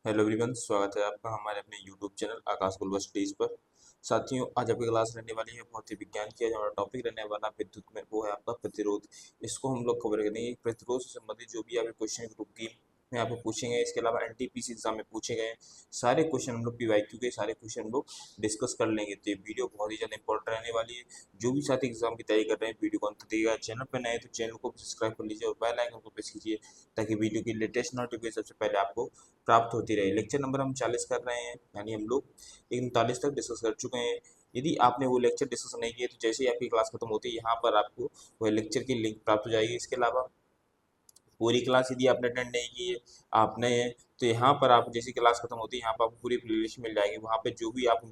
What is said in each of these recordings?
Hello everyone, स्वागत है आपका हमारे अपने यूट्यूब चैनल आकाश गुलवा स्टडीज पर। साथियों, आज आपकी क्लास रहने वाली है बहुत ही विज्ञान की। आज हमारा टॉपिक रहने वाला विद्युत में, वो है आपका प्रतिरोध। इसको हम लोग कवर करेंगे। प्रतिरोध से संबंधित जो भी आपके क्वेश्चन ग्रुप की में आपको पूछेंगे, इसके अलावा एनटीपीसी एग्जाम में पूछे गए सारे क्वेश्चन हम लोग पीवाईक्यू के सारे क्वेश्चन हम लोग डिस्कस कर लेंगे। तो ये वीडियो बहुत ही ज़्यादा इंपॉर्टेंट रहने वाली है। जो भी साथी एग्जाम की तैयारी कर रहे हैं, वीडियो को अंत तक देखिएगा। चैनल पर नए तो चैनल को सब्सक्राइब कर लीजिए और बेल आइकन को प्रेस कीजिए, ताकि वीडियो की लेटेस्ट नोटिफिकेशन सबसे पहले आपको प्राप्त होती रहे। लेक्चर नंबर हम 40 कर रहे हैं, यानी हम लोग 39 तक डिस्कस कर चुके हैं। यदि आपने वो लेक्चर डिस्कस नहीं किए तो जैसे ही आपकी क्लास खत्म होती है, यहाँ पर आपको वह लेक्चर की लिंक प्राप्त हो जाएगी। इसके अलावा पूरी क्लास यदि आपने अटेंड नहीं की है आपने, तो यहाँ पर आप जैसी क्लास खत्म होती है, यहाँ पर आपको पूरी प्लेलिस्ट मिल जाएगी। वहाँ पे जो भी आप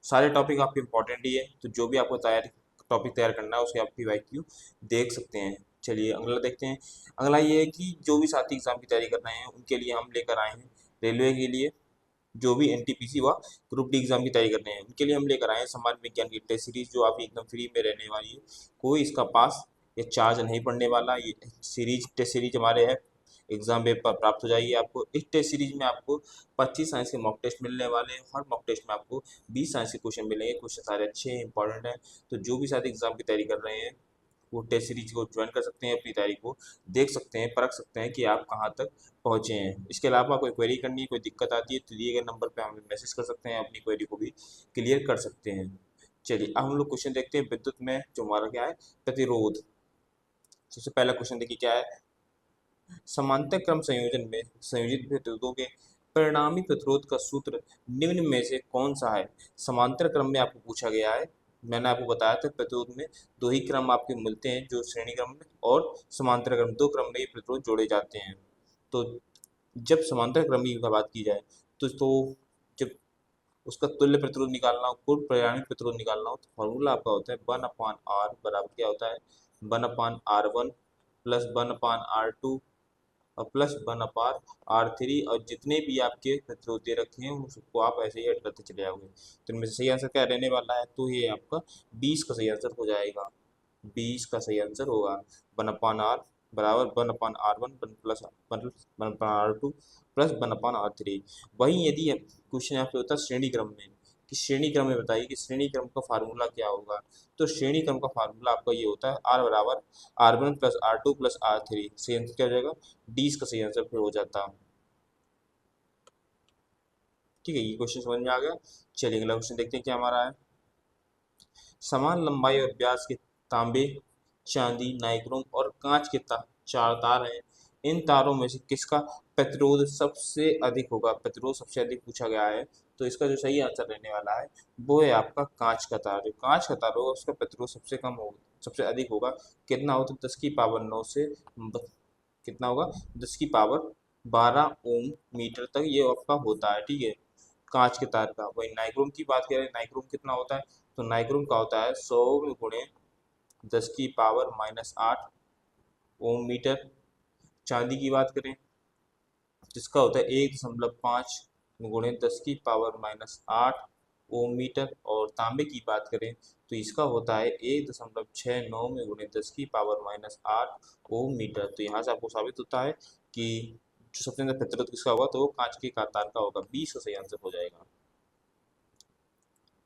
सारे टॉपिक आपके इंपॉर्टेंट ही है, तो जो भी आपको टॉपिक तैयार करना है उसके आप पीवाईक्यू देख सकते हैं। चलिए अगला देखते हैं। अगला ये है कि जो भी साथी एग्जाम की तैयारी कर रहे हैं, उनके लिए हम लेकर आए हैं रेलवे के लिए। जो भी एनटीपीसी व ग्रुप डी एग्जाम की तैयारी कर रहे हैं, उनके लिए हम लेकर आए हैं सामान्य विज्ञान की टेस्ट सीरीज, जो आपकी एकदम फ्री में रहने वाली है। कोई इसका पास या चार्ज नहीं पड़ने वाला। ये टेस्ट सीरीज हमारे है, एग्जाम पेपर प्राप्त हो जाएगी आपको। इस टेस्ट सीरीज में आपको 25 साइंस के मॉक टेस्ट मिलने वाले हैं। हर मॉक टेस्ट में आपको 20 साइंस के क्वेश्चन मिलेंगे। क्वेश्चन सारे अच्छे हैं, इंपॉर्टेंट हैं। तो जो भी साथ एग्जाम की तैयारी कर रहे हैं, वो टेस्ट सीरीज को ज्वाइन कर सकते हैं, अपनी तैयारी को देख सकते हैं, परख सकते हैं कि आप कहाँ तक पहुँचे हैं। इसके अलावा कोई क्वेरी करनी है, कोई दिक्कत आती है, तो दिए गए नंबर पे हमें मैसेज कर सकते हैं, अपनी क्वेरी को भी क्लियर कर सकते हैं। चलिए अब हम लोग क्वेश्चन देखते हैं। विद्युत में जो हमारा क्या है, प्रतिरोध। सबसे पहला क्वेश्चन देखिए क्या है। समांतर क्रम संयोजन में संयोजित प्रतिरोधों के परिणामी प्रतिरोध का सूत्र निम्न में से कौन सा है। समांतर क्रम में आपको पूछा गया है। मैंने आपको बताया था प्रतिरोध में दो ही क्रम आपके मिलते हैं, जो श्रेणी क्रम में और समांतर क्रम, दो क्रम में ये प्रतिरोध जोड़े जाते हैं। तो जब समांतर क्रम की बात की जाए तो जब उसका तुल्य प्रतिरोध निकालना हो, कुल परिणामी प्रतिरोध निकालना हो, तो फॉर्मूला आपका होता है 1/r बराबर क्या होता है, 1/r1 प्लस 1/r2 और प्लस 1/r3। और जितने भी आपके प्रतिरोध दे रखे हैं उन सबको आप ऐसे ही ऐड करते चले जाओगे। तो इनमें से सही आंसर क्या रहने वाला है, तो ये आपका 20 का सही आंसर हो जाएगा। 20 का सही आंसर होगा 1/r बराबर 1/r1 plus 1/r2 plus 1/r3। वहीं यदि क्वेश्चन यहाँ पे होता है श्रेणी क्रम में, कि श्रेणी क्रम में बताइए कि श्रेणी क्रम का फार्मूला क्या होगा, तो श्रेणी क्रम का फार्मूला आपका ये होता है r बराबर r1 plus r2 plus r3। सही आंसर क्या हो जाएगा, 20 का सही आंसर फिर हो जाता। ठीक है, ये क्वेश्चन समझ में आ गया। चलिए अगला क्वेश्चन देखते हैं क्या हमारा है। समान लंबाई और व्यास के तांबे, चांदी, नाइक्रोम और कांच के चार तार हैं। इन तारों में से किसका प्रतिरोध सबसे अधिक होगा। प्रतिरोध सबसे अधिक पूछा गया है, तो इसका जो सही आंसर रहने वाला है वो है आपका कांच का तार। जो कांच का तार होगा उसका प्रतिरोध सबसे कम होगा, सबसे अधिक होगा। कितना होता है, 10⁻9 से कितना होगा, 10⁻12 ओम मीटर तक ये आपका होता है। ठीक है, कांच के तार का। वही नाइक्रोम की बात करें, नाइक्रोम कितना होता है, तो नाइक्रोम का होता है 100 गुणे 10⁻−8 ओम मीटर। चांदी की बात करें जिसका होता है 1.5 गुणे 10⁻−8 ओम मीटर। और तांबे की बात करें तो इसका होता है 1.69 में गुणे 10⁻−8 ओम मीटर। तो यहाँ से आपको साबित होता है कि जो सबसे ज्यादा प्रतिरोध किसका होगा, तो वो कांच के तार का होगा। 20 का सही आंसर हो जाएगा।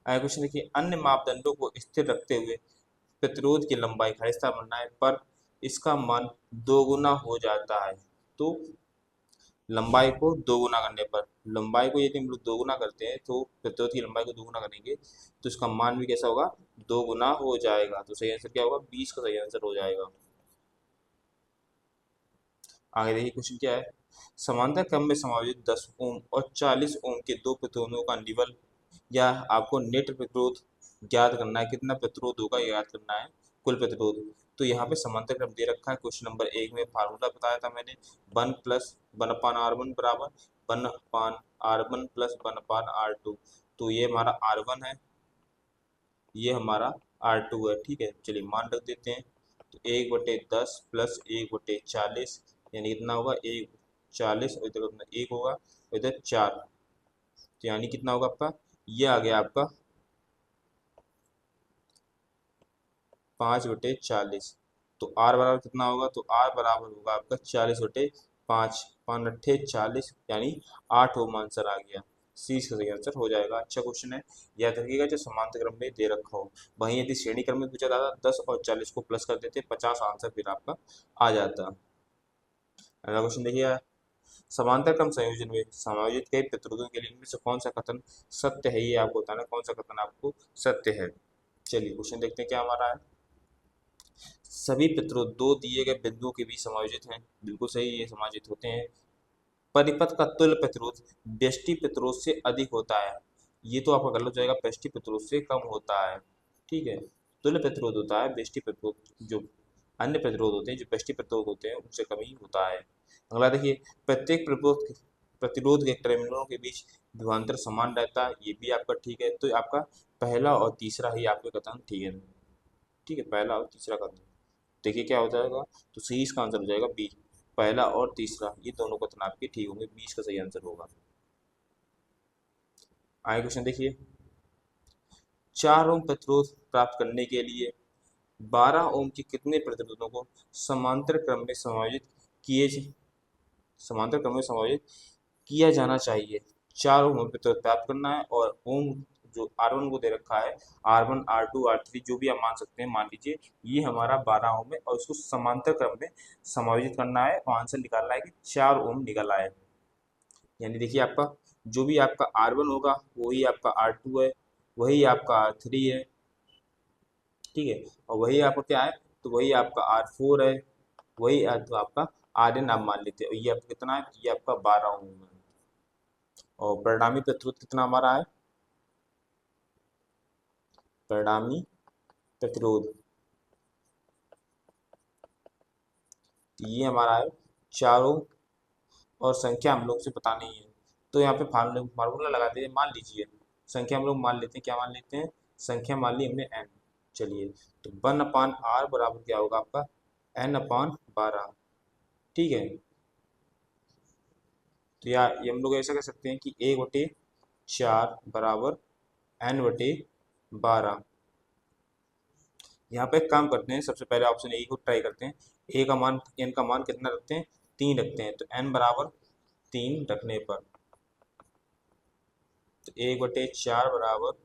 आगे क्वेश्चन देखिए। अन्य मापदंडों को स्थिर रखते हुए प्रतिरोध की लंबाई का हिस्सा बनना है पर इसका मान दोगुना हो जाता है। तो लंबाई को दोगुना करने पर, लंबाई को यदि हम लोग दोगुना करते हैं तो प्रतिरोध की लंबाई को दोगुना करेंगे तो इसका मान भी कैसा होगा, दोगुना हो जाएगा। तो सही आंसर क्या होगा, 20 का सही आंसर हो जाएगा। आगे देखिए क्वेश्चन क्या है। समांतर क्रम में समायोजित 10 ओम और 40 ओम के दो प्रतिरोधों का निवल या आपको नेट प्रतिरोध ज्ञात करना है। कितना प्रतिरोध होगा ये ज्ञात करना है, कुल प्रतिरोध। तो यहाँ पे समांतर क्रम दे रखा है। क्वेश्चन नंबर 1 में फार्मूला बताया था मैंने, 1 प्लस 1/r1 बराबर 1/r1 प्लस 1/r2। तो ये हमारा r1 है, ये हमारा r2 है। ठीक है, चलिए मान रख देते हैं। तो 1/10 प्लस 1/40 यानी कितना होगा, 1/40 और इधर कितना 1 होगा और इधर 4। तो यानी कितना होगा आपका, ये आ गया आपका 5/40। तो r बराबर कितना होगा, तो r बराबर होगा आपका 40/40। 5 5 अट्ठे 40 यानी 8 ओम आंसर आ गया। सी इसका सही आंसर हो जाएगा। अच्छा क्वेश्चन है, याद रखिएगा जो समांतर क्रम में दे रखा हो, वहीं यदि श्रेणी क्रम में पूछा जाता 10 और 40 को प्लस कर देते 50 आंसर फिर आपका आ जाता। अगला क्वेश्चन देखिए, समांतर क्रम संयोजन में समायोजित कई प्रतिरोधों के लिए इनमें से कौन सा कथन सत्य है, ये आपको बताना है कौन सा कथन आपको सत्य है। चलिए क्वेश्चन देखते हैं क्या हमारा है। सभी प्रतिरोध दो दिए गए बिंदुओं के बीच समायोजित हैं, बिल्कुल सही, ये समायोजित होते हैं। परिपथ का तुल्य प्रतिरोध व्यष्टि प्रतिरोध से अधिक होता है, ये तो आपका गलत हो जाएगा, व्यष्टि प्रतिरोध से कम होता है। ठीक है, तुल्य प्रतिरोध होता है, व्यष्टि प्रतिरोध जो अन्य प्रतिरोध होते हैं, जो व्यष्टि प्रतिरोध होते हैं उनसे कम ही होता है। अगला देखिए, प्रत्येक प्रतिरोध के टर्मिनलों के बीच विभवांतर समान रहता है, ये भी आपका ठीक है। तो आपका पहला और तीसरा ही आपके कथन ठीक है। ठीक है, पहला और तीसरा कथन देखिए क्या हो जाएगा, तो सही इसका आंसर हो जाएगा बी। पहला और तीसरा ये दोनों कथन आपके ठीक होंगे, बी इसका सही आंसर होगा। आगे क्वेश्चन देखिए, 4 ओम प्रतिरोध प्राप्त करने के लिए 12 ओम के कितने प्रतिरोधों को समांतर क्रम में किए समांतर क्रम में समायोजित किया जाना चाहिए। 4 ओम प्रतिरोध प्राप्त करना है और ओम जो R1 को दे रखा है, R1 R2 R3 जो भी आप मान सकते हैं, मान लीजिए ये हमारा 12 ओम है और इसको समांतर क्रम में समायोजित करना है और आंसर निकालना है कि 4 ओम निकल आए। यानी देखिए आपका जो भी आपका R1 होगा वही आपका R2 है, वही आपका R3 है। ठीक है, और वही आपका क्या है, तो वही आपका R4 है, वही तो आपका Rn आप मान लेते हैं। ये आपका कितना है, ये आपका 12 ओम है। और परिणामी प्रतिरोध कितना हमारा है, परिणामी प्रतिरोध ये हमारा है 4 ओम और संख्या हम लोग से पता नहीं है, तो यहाँ पे फार्मूला लगाते हैं। मान लीजिए संख्या हम लोग मान लेते हैं, क्या मान लेते हैं, संख्या मान ली हमने n। चलिए तो 1/r बराबर क्या होगा आपका n/12। ठीक है, तो ये हम लोग ऐसा कर सकते हैं कि 1/4 बराबर n/12। यहाँ पे एक काम करते हैं, सबसे पहले ऑप्शन ए को ट्राई करते हैं। ए का मान एन का मान कितना रखते हैं, 3 रखते हैं, तो n बराबर 3 रखने पर तो 1/4 बराबर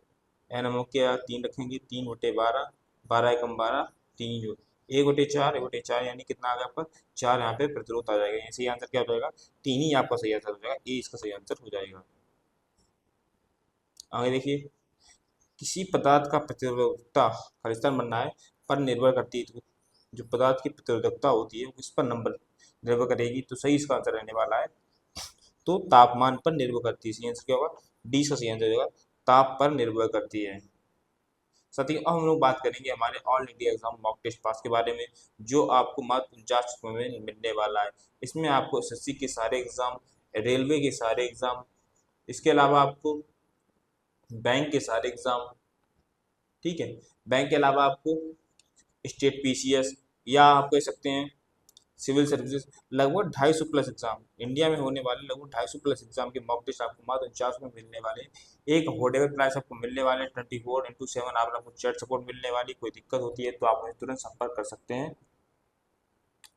एन हम लोग क्या 3 रखेंगे, 3/12, 12 एकम 12, 3 जो 1/4 यानी कितना आ गया आपका 4, यहाँ पे प्रतिरोध आ जाएगा। सही आंसर क्या हो जाएगा, 3 ही आपका सही आंसर हो जाएगा, ए इसका सही आंसर हो जाएगा। आगे देखिए, किसी पदार्थ का प्रतिरोधकता खलिस्तान बनना है पर निर्भर करती है, तो जो पदार्थ की प्रतिरोधकता होती है उस पर नंबर निर्भर करेगी, तो सही इसका आंसर रहने वाला है, तो तापमान पर निर्भर करती है। सही आंसर क्या होगा, डी इसका सही आंसर होगा, ताप पर निर्भर करती है। साथ ही अब हम लोग बात करेंगे हमारे all India exam mock test pass के बारे में, जो आपको मात्र 49 में मिलने वाला है। इसमें आपको एसएससी के सारे एग्जाम, रेलवे के सारे एग्जाम, इसके अलावा आपको बैंक के सारे एग्जाम, ठीक है, बैंक के अलावा आपको स्टेट पीसीएस या आप कह सकते हैं सिविल सर्विसेज, लगभग 250 प्लस एग्जाम इंडिया में होने वाले, लगभग 250 प्लस एग्जाम के मॉक टेस्ट आपको मात्र 49 में मिलने वाले। एक अफोर्डेबल प्राइस आपको मिलने वाले 24/7 आपको चैट सपोर्ट मिलने वाली। कोई दिक्कत होती है तो आप मुझे तुरंत संपर्क कर सकते हैं।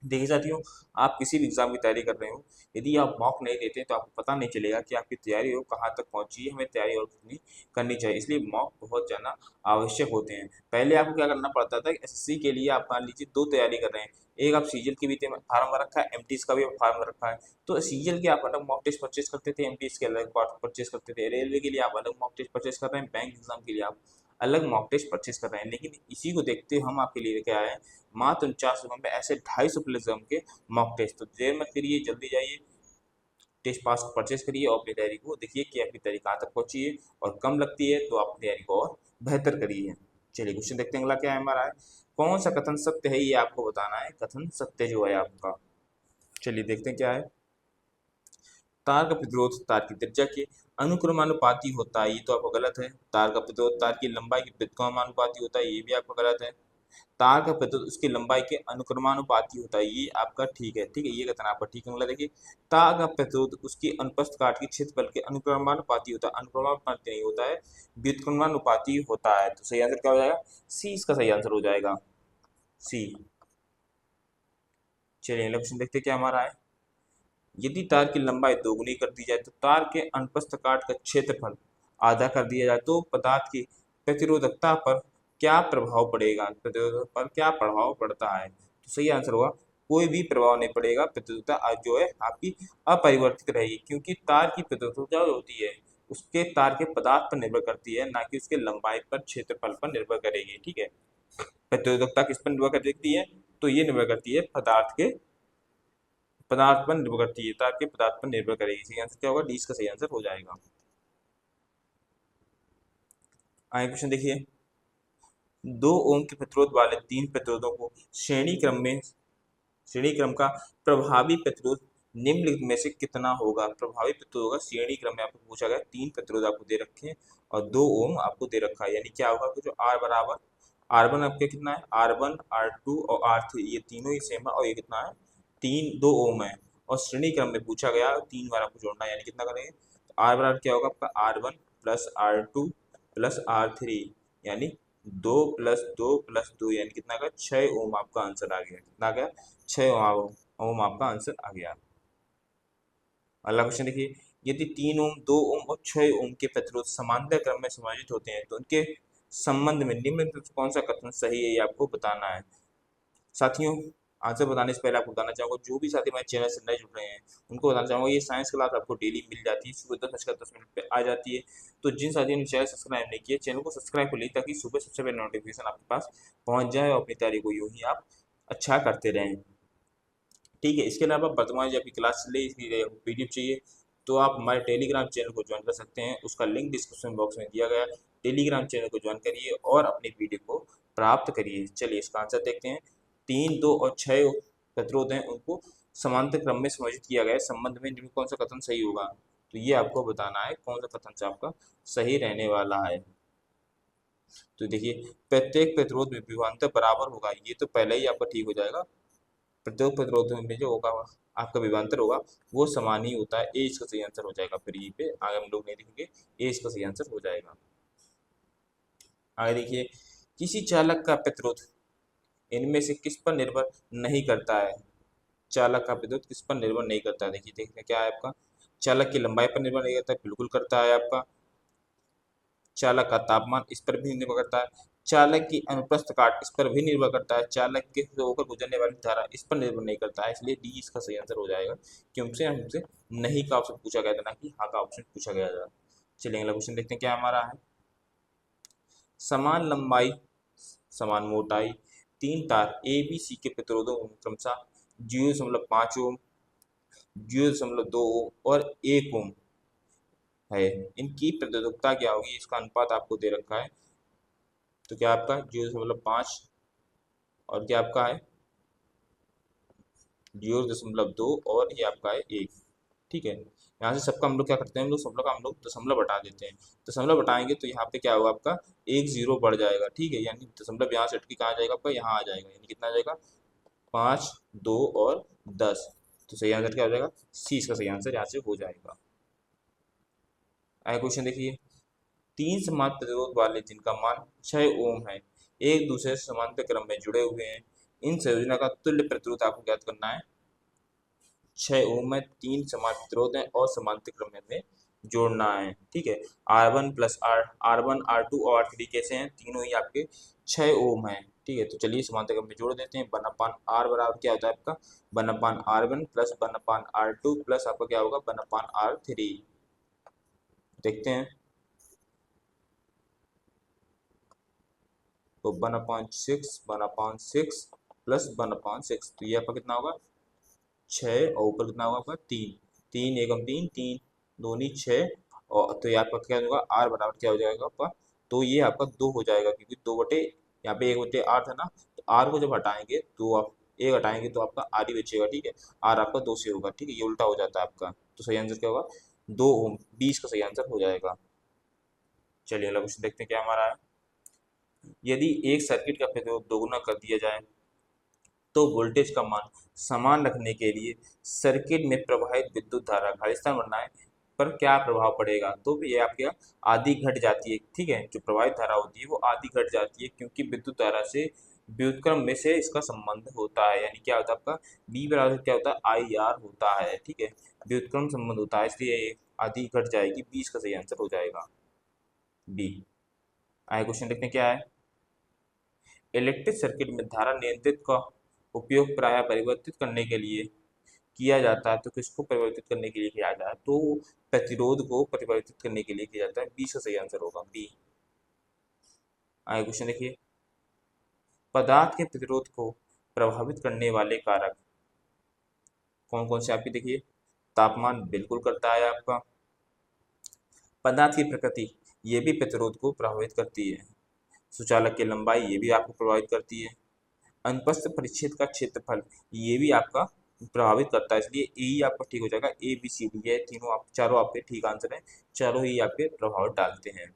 देखिए साथियों, आप किसी भी एग्जाम की तैयारी कर रहे हो, यदि आप मॉक नहीं देते तो आपको पता नहीं चलेगा कि आपकी तैयारी हो कहाँ तक पहुंची है, हमें तैयारी और कितनी करनी चाहिए। इसलिए मॉक बहुत ज़्यादा आवश्यक होते हैं। पहले आपको क्या करना पड़ता था, एसएससी के लिए आप मान लीजिए 2 तैयारी कर रहे हैं, एक आप सीजीएल की भी फार्म भर रखा है, एमटीएस का भी फार्म भर रखा है, तो सीजीएल के आप अलग मॉक टेस्ट परचेज करते थे, एमटीएस के अलग परचेज करते थे, रेलवे के लिए आप अलग मॉक टेस्ट परचेज कर रहे हैं, बैंक एग्जाम के लिए आप अलग मॉक टेस्ट परचेज कर रहे हैं। लेकिन इसी को देखते हुए हम आपके लिए क्या है, मात्र 49 में ऐसे 250 प्लस एग्जाम के मॉक टेस्ट, तो देर मत करिए, जल्दी जाइए टेस्ट पास परचेज करिए और अपनी तैयारी को देखिए कि आपकी तैयारी कहाँ तक पहुंची है, और कम लगती है तो आप तैयारी को और बेहतर करिए। चलिए क्वेश्चन देखते हैं अगला क्या है हमारा है, कौन सा कथन सत्य है, ये आपको बताना है, कथन सत्य जो है आपका। चलिए देखते हैं क्या है, तार का प्रतिरोध तार की त्रिज्या के अनुक्रमानुपाती होता है, ये तो आपको गलत है। तार का प्रतिरोध तार की लंबाई के व्युत्क्रमानुपाती होता है, ये भी आपको गलत है। तार का प्रतिरोध उसकी लंबाई के अनुक्रमानुपाती होता है, ये आपका ठीक है। ठीक है, ये कथन आपका ठीक है। मतलब देखिए, तार का प्रतिरोध उसकी अनुप्रस्थ काट के क्षेत्रफल के अनुक्रमानुपाती होता है, अनुक्रमानुपाती नहीं होता है, व्युत्क्रमानुपाती होता है। तो सही आंसर क्या हो जाएगा, सी इसका सही आंसर हो जाएगा, सी। चलिए क्वेश्चन देखते क्या हमारा है, यदि तार की लंबाई दोगुनी कर दी जाए तो तार के अनुप्रस्थ काट का क्षेत्रफल आधा कर दिया जाए तो पदार्थ की प्रतिरोधकता पर क्या प्रभाव पड़ेगा, प्रतिरोधकता पर क्या प्रभाव पड़ता है। तो सही आंसर होगा कोई भी प्रभाव नहीं पड़ेगा, प्रतिरोधकता जो है आपकी अपरिवर्तित रहेगी, क्योंकि तार की प्रतिरोधकता जो होती है उसके तार के पदार्थ पर निर्भर करती है, ना कि उसके लंबाई पर क्षेत्रफल पर निर्भर करेगी। ठीक है, प्रतिरोधकता किस पर निर्भर करती है, तो ये निर्भर करती है पदार्थ पर निर्भर करती है, तार के पदार्थ पर निर्भर करेगी। सही आंसर क्या होगा, डी इसका सही आंसर हो जाएगा। आगे क्वेश्चन देखिए, 2 ओम के प्रतिरोध वाले 3 प्रतिरोधों को श्रेणी क्रम का प्रभावी प्रतिरोध निम्नलिखित में से कितना होगा। प्रभावी प्रतिरोध होगा श्रेणी क्रम में, आपको पूछा गया 3 प्रतिरोध आपको दे रखे हैं और 2 ओम आपको दे रखा है, यानी क्या होगा कि जो आर बराबर R1 आपके कितना है, R1 R2 और R3 ये तीनों ही सेम है और ये कितना है 2 ओम है, और श्रेणी क्रम में पूछा गया 3 बार आपको जोड़ना है, यानी कितना करेंगे तो आर बराबर क्या होगा आपका R1 plus R2 plus R3, यानी 2 + 2 + 2 यानी कितना का 6 ओम आपका आंसर आ गया। कितना आ गया 6 ओम आपका आंसर आ गया। अगला क्वेश्चन देखिए, यदि 3 ओम 2 ओम और 6 ओम के प्रतिरोध समांतर क्रम में समायोजित होते हैं तो उनके संबंध में निम्नलिखित में कौन सा कथन सही है, ये आपको बताना है। साथियों, आंसर बताने से पहले आपको बताना चाहूंगा जो भी साथी हमारे चैनल से नए जुड़ रहे हैं उनको बताना चाहूंगा ये साइंस क्लास आपको डेली मिल जाती है, सुबह 10:10 पे आ जाती है। तो जिन साथियों ने चैनल सब्सक्राइब नहीं किया, चैनल को सब्सक्राइब कर लीजिए ताकि सुबह सबसे पहले नोटिफिकेशन आपके पास पहुंच जाए और अपनी तैयारी को यूं ही आप अच्छा करते रहें। ठीक है, इसके अलावा वर्तमान जो आपकी क्लास चल रही है इसकी पीडीएफ चाहिए तो आप हमारे टेलीग्राम चैनल को ज्वाइन कर सकते हैं, उसका लिंक डिस्क्रिप्शन बॉक्स में दिया गया है। टेलीग्राम चैनल को ज्वाइन करिए और अपनी पीडीएफ को प्राप्त करिए। चलिए इसका आंसर देखते हैं, 3, 2 और 6 प्रतिरोध हैं उनको समांतर क्रम में समायोजित किया गया है, संबंध में इनमें कौन सा कथन सही होगा, तो ये आपको बताना है कौन सा कथन से आपका सही रहने वाला है। तो देखिए, प्रत्येक प्रतिरोध में विभवांतर बराबर होगा, ये तो पहले ही आपका ठीक हो जाएगा। प्रत्येक प्रतिरोध में जो होगा आपका विभवांतर होगा वो समान ही होता है, ए इसका सही आंसर हो जाएगा। फिर ये पे आगे हम लोग नहीं देखेंगे, ए इसका सही आंसर हो जाएगा। आगे देखिए, किसी चालक का प्रतिरोध इनमें से किस पर निर्भर नहीं करता है। चालक का प्रतिरोध किस पर निर्भर नहीं करता है, देखिए देखते क्या है आपका, चालक की लंबाई पर निर्भर नहीं करता है, बिल्कुल करता है आपका। चालक का तापमान इस पर भी निर्भर करता है, चालक की अनुप्रस्थ काट इस पर भी निर्भर करता है, चालक के होकर गुजरने वाली धारा इस पर निर्भर नहीं करता है, इसलिए डी इसका सही आंसर हो जाएगा। क्योंकि हमसे नहीं का ऑप्शन पूछा गया था, ना कि हाँ का ऑप्शन पूछा गया था। चलिए अगला क्वेश्चन देखते हैं क्या हमारा है। समान लंबाई समान मोटाई 3 तार ए बी सी के प्रतिरोधों क्रमशः 0.5 ओम, 0.2 ओम और 1 ओम है। इनकी प्रतिरोधकता क्या होगी, इसका अनुपात आपको दे रखा है। तो क्या आपका 0.5 और क्या आपका है 0.2 और ये आपका है 1। ठीक है, यहाँ से सबका हम लोग क्या करते हैं, हम लोग सब लोग का हम लोग दशमलव बटा देते हैं। दशमलव बटाएंगे तो यहाँ पे क्या होगा आपका 1 0 बढ़ जाएगा। ठीक है, यानी दशमलव यहाँ से हटके कहाँ आ जाएगा आपका, यहाँ आ जाएगा, यानी कितना आ जाएगा 5, 2 और 10। तो सही आंसर क्या हो जाएगा, सी इसका सही आंसर यहाँ से हो जाएगा। आगे क्वेश्चन देखिए, 3 समान प्रतिरोध वाले जिनका मान 6 ओम है, एक दूसरे से समांतर क्रम में जुड़े हुए हैं, इन संयोजना का तुल्य प्रतिरोध आपको ज्ञात करना है। 6 ओम में 3 समान प्रतिरोध हैं और समांतर क्रम में जोड़ना है। ठीक है, R1 R2 और R3 कैसे हैं, तीनों ही आपके 6 ओम है। ठीक है, तो चलिए समांतर क्रम में जोड़ देते हैं। 1/R बराबर क्या होता है आपका 1/R1 प्लस 1/R2 प्लस आपका क्या होगा 1/R3। देखते हैं, तो 1/6 प्लस 1/6, तो ये आपका कितना होगा 6 और ऊपर कितना होगा आपका 3, 3 एकम 3, 3 दूनी 6, और तो ये आपका क्या होगा आर बराबर क्या हो जाएगा आपका, तो ये आपका 2 हो जाएगा, क्योंकि 2 बटे यहाँ पे 1/8 था ना, तो आर को जब हटाएंगे तो आप 1 हटाएंगे तो आपका आर ही बचेगा। ठीक है, आर आपका 2 से होगा। ठीक है, ये उल्टा हो जाता है आपका, तो सही आंसर क्या होगा 2 ओम, 20 का सही आंसर हो जाएगा। चलिए अगला क्वेश्चन देखते हैं क्या हमारा है। यदि एक सर्किट का प्रतिरोध दोगुना कर दिया जाए तो वोल्टेज का मान समान रखने के लिए सर्किट में प्रवाहित विद्युत धारा खालिस्तान बनाए पर क्या प्रभाव पड़ेगा, तो ये आपके आधी घट जाती है। ठीक है, जो प्रवाहित धारा होती है वो आधी घट जाती है, क्योंकि विद्युत धारा से व्युत्क्रम में से इसका संबंध होता है, यानी क्या होता है आपका बी बराबर क्या होता है आई आर होता है, ठीक है, व्युत्क्रम संबंध होता है, इसलिए आधी घट जाएगी, बी इसका सही आंसर हो जाएगा बी। आगे क्वेश्चन देखते हैं क्या है। इलेक्ट्रिक सर्किट में धारा नियंत्रित का उपयोग प्रायः परिवर्तित करने के लिए किया जाता है, तो किसको परिवर्तित करने के लिए किया जाता है, तो प्रतिरोध को परिवर्तित करने के लिए किया जाता है, बी इसका सही आंसर होगा बी। आगे क्वेश्चन देखिए, पदार्थ के प्रतिरोध को प्रभावित करने वाले कारक कौन कौन से आपकी देखिए, तापमान बिल्कुल करता है आपका, पदार्थ की प्रकृति ये भी प्रतिरोध को प्रभावित करती है, सुचालक की लंबाई ये भी आपको प्रभावित करती है, अनुप्रस्थ परिच्छेद का क्षेत्रफल ये भी आपका प्रभावित करता है, इसलिए ए ही आपका ठीक हो जाएगा, ए बी सी डी है तीनों, आप चारों आपके ठीक आंसर है, चारों ही आपके प्रभाव डालते हैं।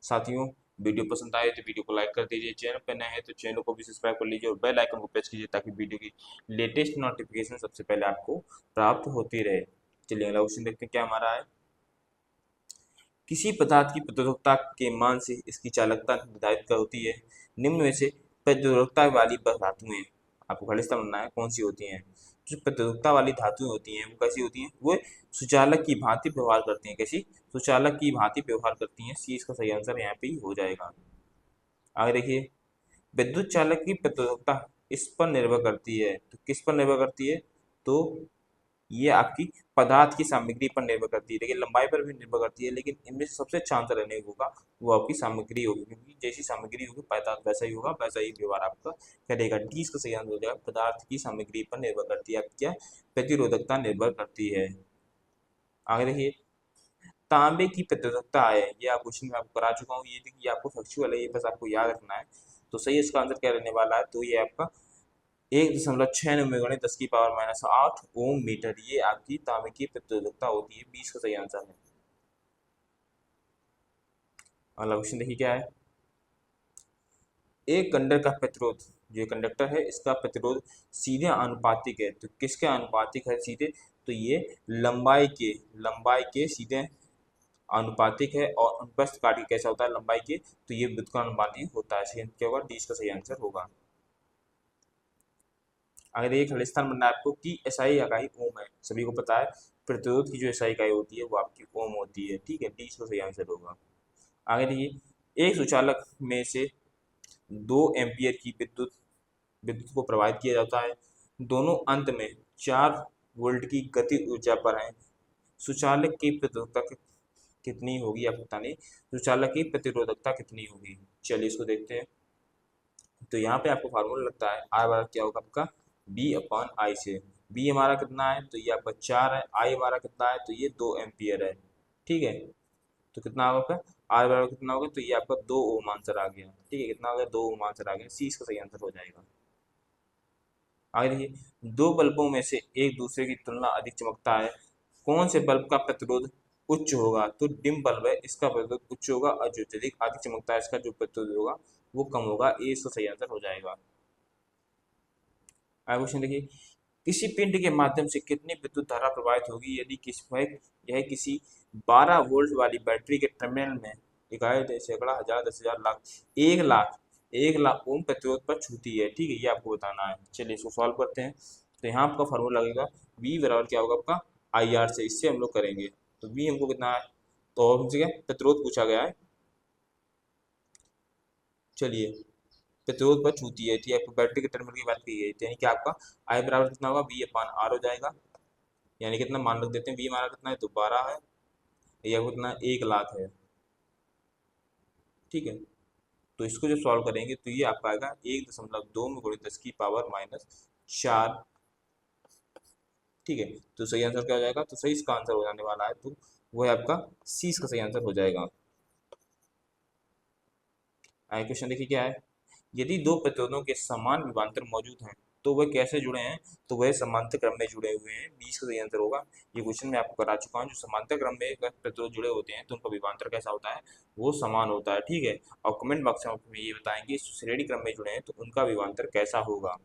साथियों वीडियो पसंद आए तो वीडियो को लाइक कर दीजिए, चैनल पर नए हैं तो चैनल को भी सब्सक्राइब कर लीजिए और बेल आइकन को प्रेस कीजिए ताकि वीडियो की लेटेस्ट नोटिफिकेशन सबसे पहले आपको प्राप्त होती रहे। चलिए अगला क्वेश्चन देखते हैं क्या हमारा है। किसी पदार्थ की प्रतिरोधकता के मान से इसकी चालकता निर्धारित होती है, निम्न में से प्रतिरोधकता वाली धातुएं आपको खलिस्ता बनना है कौन सी होती हैं। जो प्रतिरोधकता वाली धातुएं होती हैं वो कैसी होती हैं, वो सुचालक की भांति व्यवहार करती हैं, कैसी, सुचालक की भांति व्यवहार करती हैं, सी इसका सही आंसर यहाँ पे ही हो जाएगा। आगे देखिए, विद्युत चालक की प्रतिरोधकता इस पर निर्भर करती है, तो किस पर निर्भर करती है, तो ये आपकी पदार्थ की सामग्री पर निर्भर करती है, लेकिन लंबाई पर भी निर्भर करती है, लेकिन इनमें से सबसे अच्छा आंसर रहने होगा वो आपकी सामग्री होगी, क्योंकि जैसी सामग्री होगी पदार्थ वैसा ही होगा, वैसा ही व्यवहार आपका करेगा, डी इसका सही आंसर हो जाएगा, पदार्थ की सामग्री पर निर्भर करती है, आपकी क्या प्रतिरोधकता निर्भर करती है। आगे देखिए, तांबे की प्रतिरोधकता है, ये आप क्वेश्चन में आपको करा चुका हूँ, ये देखिए आपको फैक्चुअल है, ये बस आपको याद रखना है, तो सही इसका आंसर क्या रहने वाला है, तो ये आपका 1.96 गुणे 10⁻⁸ ओम मीटर, ये आपकी तांबे की प्रतिरोधकता होती है, 20 का सही आंसर है। अगला क्वेश्चन देखिए क्या है। एक कंडक्टर का प्रतिरोध, जो कंडक्टर है इसका प्रतिरोध सीधे आनुपातिक है, तो किसके आनुपातिक है सीधे, तो ये लंबाई के सीधे आनुपातिक है, और अनुप्रस्थ काट के कैसा होता है लंबाई के, तो ये व्युत्क्रमानुपाती होता है, क्या होगा डी इसका सही आंसर होगा। अगर ये खालिस्तान बनना है आपको कि एसआई इकाई ओम है, सभी को पता है प्रतिरोध की जो एसआई इकाई होती है वो आपकी ओम होती है, ठीक है, डी इसका सही आंसर होगा। आगे देखिए, एक सुचालक में से 2 एम्पियर की विद्युत विद्युत को प्रवाहित किया जाता है, दोनों अंत में 4 वोल्ट की गति ऊर्जा पर है, सुचालक की प्रतिरोधकता कितनी होगी आपको बतानी, सुचालक की प्रतिरोधकता कितनी होगी, चलिए इसको देखते हैं। तो यहाँ पे आपको फार्मूला लगता है आर बराबर क्या होगा आपका बी अपॉन आई से, बी हमारा कितना है तो ये आपका 4 है, आई हमारा कितना है तो ये 2 एम्पियर है, ठीक है, तो कितना होगा आपका आर बराबर कितना होगा, तो ये आपका 2 ओम आंसर आ गया, ठीक है, कितना हो गया 2 ओम आंसर आ गया, सी इसका सही आंसर हो जाएगा। आगे देखिए, दो बल्बों में से एक दूसरे की तुलना अधिक चमकता है, कौन से बल्ब का प्रतिरोध उच्च होगा, तो डिम बल्ब है इसका प्रतिरोध उच्च होगा, और जो अधिक चमकता है इसका जो प्रतिरोध होगा वो कम होगा, ए इसका सही आंसर हो जाएगा। आगे क्वेश्चन देखिए, किसी पिंड के माध्यम से कितनी विद्युत धारा प्रवाहित होगी यदि यह किसी 12 वोल्ट वाली बैटरी के टर्मिनल में इकाई सैकड़ा हजार 10,000 लाख 1 लाख ओम प्रतिरोध पर छूती है, ठीक है, ये आपको बताना है। चलिए इसको सॉल्व करते हैं। तो यहाँ आपका फॉर्मूला लगेगा V बराबर क्या होगा आपका IR से, इससे हम लोग करेंगे। तो V हमको कितना है, तो हमसे क्या प्रतिरोध पूछा गया है, चलिए प्रतिरोध पर छूती है, ठीक है, आपको बैटरी के टर्मिनल की बात की गई, यानी कि आपका आई बराबर कितना होगा V अपान आर हो जाएगा, यानी कितना मान रख देते हैं, V हमारा कितना है तो 12 है, यह कितना 1 लाख है, ठीक है, तो इसको जो सॉल्व करेंगे तो ये आपका आएगा 1.2 में गुणित 10⁻⁴, ठीक है, तो सही आंसर क्या हो जाएगा, तो सही इसका आंसर हो जाने वाला है, तो वो है आपका सी इसका सही आंसर हो जाएगा। आगे क्वेश्चन देखिए क्या है, यदि दो प्रतिरोधों के समान विभवांतर मौजूद हैं तो वह कैसे जुड़े हैं, तो वह समांतर क्रम में जुड़े हुए हैं, 20 का सही आंसर होगा। ये क्वेश्चन मैं आपको करा चुका हूँ, जो समांतर क्रम में अगर प्रतिरोध जुड़े होते हैं तो उनका विभवांतर कैसा होता है, वो समान होता है, ठीक है, और कमेंट बॉक्स में आपको ये बताएंगे श्रेणी क्रम में जुड़े हैं तो उनका विभवांतर कैसा होगा।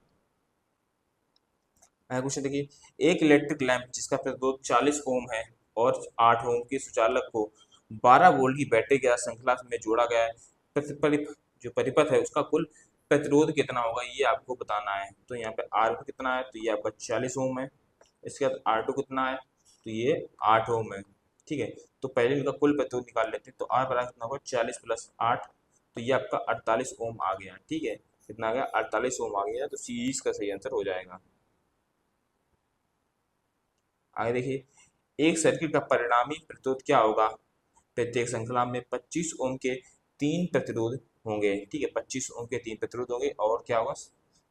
क्वेश्चन देखिए, एक इलेक्ट्रिक लैंप जिसका प्रतिरोध 40 ओम है और 8 ओम के सुचालक को 12 वोल्ट की बैटरी के साथ श्रृंखला में जोड़ा गया है, जो परिपथ है उसका कुल प्रतिरोध कितना होगा ये आपको बताना है। तो यहाँ पे आर कितना है, तो ये आपका 40 ओम है। इसके बाद आर टू कितना है, तो ये 8 ओम है। ठीक है, तो पहले इनका कुल प्रतिरोध निकाल लेते हैं। तो आर बराबर कितना होगा, 40 प्लस 8, तो ये आपका 48 ओम आ गया। ठीक है, कितना आ गया, 48 ओम आ गया। तो सीरीज का सही आंसर हो जाएगा। आगे देखिए, एक सर्किट का परिणामी प्रतिरोध क्या होगा। प्रत्येक श्रृंखला में 25 ओम के 3 प्रतिरोध होंगे। ठीक है, 25 ओम के 3 प्रतिरोध होंगे। और क्या होगा,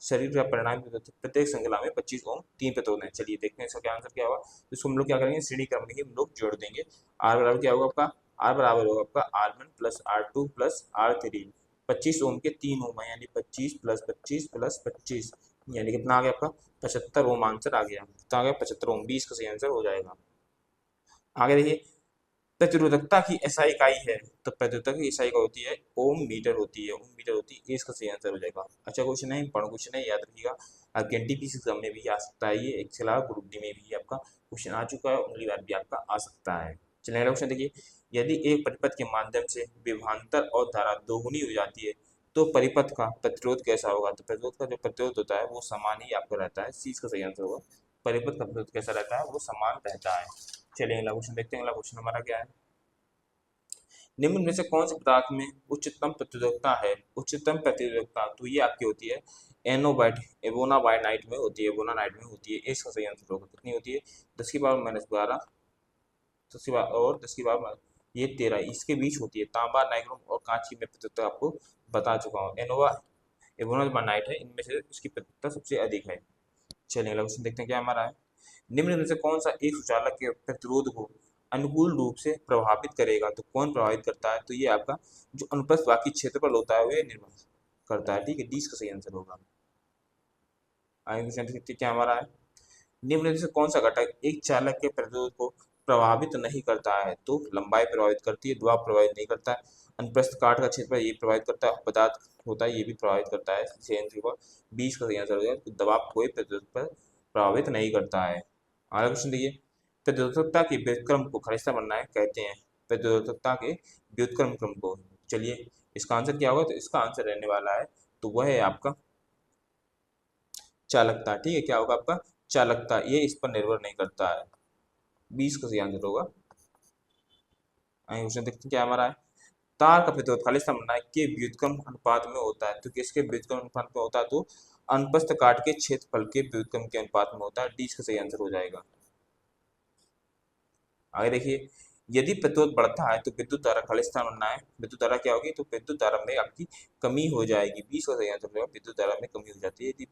शरीर का परिणामी प्रतिरोध प्रत्येक श्रृंखला में 25 ओम 3 प्रतिरोध हैं। चलिए देखते हैं इसका क्या आंसर क्या होगा। तो इसको हम लोग क्या करेंगे, श्रेणी क्रम में ही हम लोग जोड़ देंगे। आर बराबर क्या होगा आपका, आर बराबर होगा आपका R1 plus R2 plus R3। 25 ओम के 3 ओम है, यानी 25 प्लस 25 प्लस 25, यानी कितना आ गया आपका 75 ओम आंसर आ गया। कितना आ गया, 75 ओम। 20 का सही आंसर हो जाएगा। आगे देखिए, प्रतिरोधकता की एसआई इकाई है। तो प्रतिरोधकता की एसआई इकाई होती है ओम मीटर होती है, ओम मीटर होती है। इसका सही आंसर हो जाएगा। अच्छा क्वेश्चन है, इंपॉर्टेंट क्वेश्चन है, याद रखिएगा। आपके एनटीपीसी एग्जाम में भी आ सकता है ये, इसके अलावा ग्रुप डी में भी आपका क्वेश्चन आ चुका है, अगली बार भी आपका आ सकता है। चलिए अगला क्वेश्चन देखिए, यदि एक परिपथ के माध्यम से विभवांतर और धारा दोगुनी हो जाती है तो परिपथ का प्रतिरोध कैसा होगा। तो प्रतिरोध का जो प्रतिरोध होता है वो समान ही आपका रहता है। सी इसका सही आंसर होगा, परिपथ का प्रतिरोध कैसा रहता है, वो समान रहता है। चलिए अगला क्वेश्चन देखते हैं। अगला क्वेश्चन हमारा क्या है, निम्न में से कौन से पदार्थ में उच्चतम प्रतिरोधकता है। उच्चतम प्रतिरोधकता तो ये आपकी होती है एनोबाइट एवोनाबाइनाइट में होती है, एवोनानाइट में होती है। इसका सही आंसर होगा, कितनी होती है, 10⁻⁻12, 10 और 10 ये 13, इसके बीच होती है। तांबा, नाइक्रोम और कांच की मैं प्रतिरोधकता आपको बता चुका हूँ। एनोवा एवोनाबाइनाइट है, इनमें से इसकी प्रतिरोधकता सबसे अधिक है। चलिए अगला क्वेश्चन देखते हैं क्या हमारा है, निम्न में से कौन सा एक सुचालक के प्रतिरोध को अनुकूल रूप से प्रभावित करेगा। तो कौन प्रभावित करता है, तो ये आपका जो अनुप्रस्थ बाकी क्षेत्रफल होता है वह निर्भर करता है। ठीक है, डी इसका सही आंसर होगा। आगे क्वेश्चन देखते हैं क्या हमारा है, निम्न में से कौन सा घटक एक चालक के प्रतिरोध को प्रभावित नहीं करता है। तो लंबाई प्रभावित करती है, दबाव प्रभावित नहीं करता है, अनुप्रस्थ काट का क्षेत्रफल ये प्रभावित करता है, पदार्थ होता है ये भी प्रभावित करता है। सही आंसर होगा, 20 का सही आंसर हो जाएगा। दबाव कोई प्रतिरोध पर प्रभावित नहीं करता है। अगला क्वेश्चन देखिए, प्रतिरोधकता के व्युत्क्रम को खलिस्ता बनना है कहते हैं। प्रतिरोधकता के व्युत्क्रम क्रम को, चलिए इसका आंसर क्या होगा, तो इसका आंसर रहने वाला है, तो वह है आपका चालकता। ठीक है, क्या होगा आपका चालकता, ये इस पर निर्भर नहीं करता है। 20 का सही आंसर होगा। आगे क्वेश्चन देखते हैं क्या हमारा है, तार का प्रतिरोध खालिस्ता बनना है के व्युत्क्रम अनुपात में होता है। तो किसके व्युत्क्रम अनुपात में होता है, तो अनुप्रस्थ काट के क्षेत्रफल के व्युत्क्रम के अनुपात में होता है। 20 का सही आंसर हो जाएगा। आगे देखिए, यदि प्रतिरोध बढ़ता है तो विद्युत धारा खालिस्तान बनना है। विद्युत धारा क्या होगी, तो विद्युत धारा में आपकी कमी हो जाएगी। 20 का सही आंसर होगा, विद्युत धारा में कमी हो जाती है यदि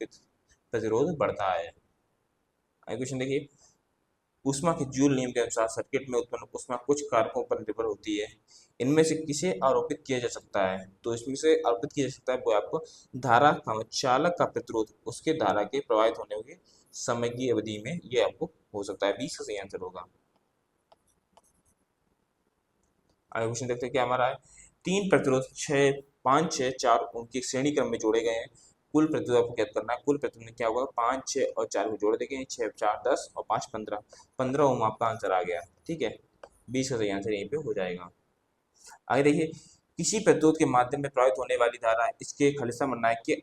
प्रतिरोध बढ़ता है। आगे क्वेश्चन देखिए, ऊष्मा के जूल नियम के अनुसार सर्किट में उत्पन्न ऊष्मा कुछ कारकों पर निर्भर होती है। इनमें से किसे आरोपित किया जा सकता है। तो इसमें से आरोपित किया जा सकता है वो आपको धारा का चालक का प्रतिरोध, उसके धारा के प्रवाहित होने के समय की अवधि में ये आपको हो सकता है। 20 का सही आंसर होगा। आगे क्वेश्चन देखते हैं क्या हमारा है, तीन प्रतिरोध 6, 5, 6, 4 उनकी श्रेणी क्रम में जोड़े गए हैं। कुल प्रतिरोध आपको ज्ञात करना है। कुल प्रतिरोध में क्या होगा, 5, 6 और 4 को जोड़ देंगे। 6, 4, 10 और 5, 15, 15 ओम आपका आंसर आ गया। ठीक है, 20 का सही आंसर यहीं पे हो जाएगा। आगे देखिए, किसी प्रतिरोध के माध्यम में प्रवाहित होने वाली धारा इसके खालिस्ता बनना है कि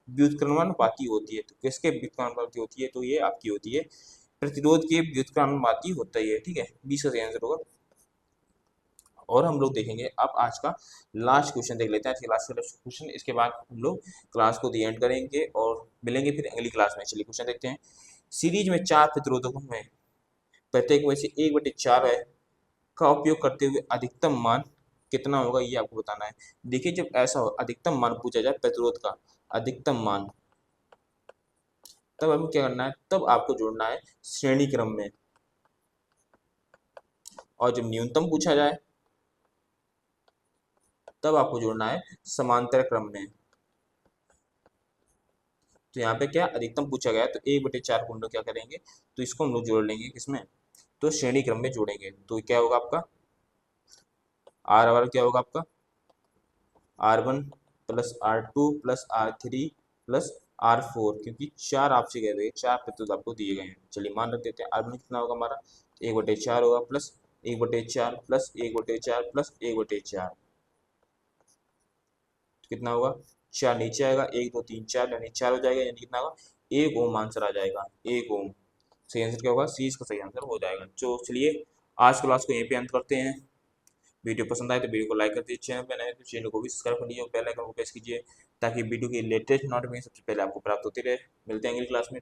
व्युत्क्रमानुपाती होती है। तो किसके व्युत्क्रमानुपाती होती है, तो ये आपकी होती है प्रतिरोध के व्युत्क्रमानुपाती होता ही है। ठीक है, 20 का सही आंसर होगा। और हम लोग देखेंगे अब आज का लास्ट क्वेश्चन देख लेते हैं। आज के लास्ट क्वेश्चन, इसके बाद हम लोग क्लास को दी एंड करेंगे और मिलेंगे फिर अगली क्लास में। चलिए क्वेश्चन देखते हैं, सीरीज में 4 प्रतिरोधकों में प्रत्येक में से 1/4 है का उपयोग करते हुए अधिकतम मान कितना होगा, ये आपको बताना है। देखिए जब ऐसा हो अधिकतम मान पूछा जाए प्रतिरोध का अधिकतम मान, तब आपको क्या करना है, तब आपको जोड़ना है श्रेणी क्रम में। और जब न्यूनतम पूछा जाए तब आपको जोड़ना है समांतर क्रम में। तो यहाँ पे क्या अधिकतम पूछा गया है, तो 1/4 को हम लोग क्या करेंगे, तो इसको हम लोग जोड़ लेंगे किसमें, तो श्रेणी क्रम में जोड़ेंगे। तो क्या होगा आपका आर वाला क्या होगा आपका R1 plus R2 plus R3 plus R4, क्योंकि 4 आपसे कह रहे हैं, 4 प्रतिरोध आपको दिए गए हैं। चलिए मान रख देते हैं, R1 कितना होगा हमारा 1/4 होगा, प्लस 1/4 प्लस 1/4 प्लस 1/4, कितना होगा 4 नीचे आएगा, 1 2 3 4 यानी 4 हो जाएगा, यानी कितना होगा 1 ओम आंसर आ जाएगा, 1 ओम। सही आंसर क्या होगा, सी इसका सही आंसर हो जाएगा। तो चलिए आज क्लास को यहीं पे अंत करते हैं। वीडियो पसंद आए तो वीडियो को लाइक कर दीजिए, चैनल पर नए तो चैनल को भी सब्सक्राइब कर लीजिए और बेल आइकन को प्रेस कीजिए ताकि वीडियो की लेटेस्ट नोटिफिकेशन सबसे पहले आपको प्राप्त होती रहे। मिलते हैं अगली क्लास में।